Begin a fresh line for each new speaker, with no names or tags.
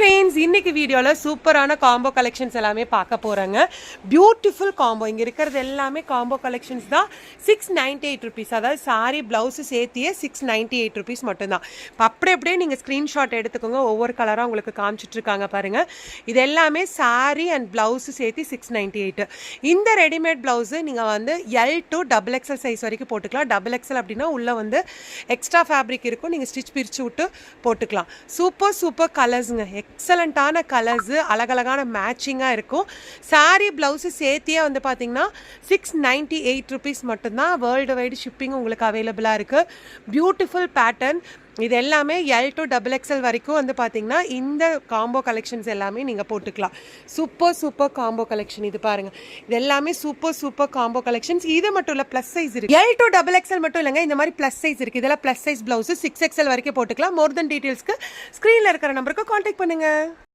Friends, இன்னைக்கு வீடியோவில் சூப்பரான காம்போ கலெக்ஷன்ஸ் எல்லாமே பார்க்க போகிறாங்க. Beautiful combo. இங்கே இருக்கிறது எல்லாமே காம்போ கலெக்ஷன்ஸ் தான். 698 ருபீஸ், அதாவது சாரி ப்ளவுஸு சேர்த்தியே 698 ருபீஸ் மட்டும்தான். இப்போ அப்படியே நீங்கள் ஸ்க்ரீன்ஷாட் எடுத்துக்கோங்க. ஒவ்வொரு கலராக உங்களுக்கு காமிச்சிட்ருக்காங்க பாருங்கள். இது எல்லாமே சாரி அண்ட் ப்ளவுஸு சேர்த்து 698. இந்த ரெடிமேட் ப்ளவுஸு நீங்கள் வந்து L to XXL சைஸ் வரைக்கும் போட்டுக்கலாம். XXL அப்படின்னா உள்ளே வந்து எக்ஸ்ட்ரா ஃபேப்ரிக் இருக்கும், நீங்கள் ஸ்டிச் பிரித்து விட்டு போட்டுக்கலாம். சூப்பர் கலர்ஸுங்க, எக்ஸலண்ட்டான கலர்ஸு, அழகழகான மேட்சிங்காக இருக்கும். சாரீ ப்ளவுஸு சேர்த்தியே வந்து பார்த்தீங்கன்னா 698 ருபீஸ் மட்டும்தான். வேர்ல்டு வைடு ஷிப்பிங் உங்களுக்கு அவைலபிளாக இருக்குது. Beautiful pattern. இது எல்லாமே L to XXL வரைக்கும் வந்து பார்த்தீங்கன்னா இந்த காம்போ கலெக்ஷன்ஸ் எல்லாமே நீங்கள் போட்டுக்கலாம். Super combo collection. இது பாருங்கள், இது எல்லாமே சூப்பர் காம்போ கலெக்ஷன்ஸ். இது மட்டும் இல்லை, ப்ளஸ் சைஸ் இருக்குது. L to XXL மட்டும் இல்லைங்க, இந்த மாதிரி ப்ளஸ் சைஸ் இருக்குது. இதெல்லாம் ப்ளஸ் சைஸ் ப்ளவுஸு 6XL வரைக்கும் போட்டுக்கலாம். மோர் தென் டீட்டெயில்ஸ்க்கு ஸ்க்ரீனில் இருக்கிற நம்பருக்கு காண்டாக்ட் பண்ணுங்கள்.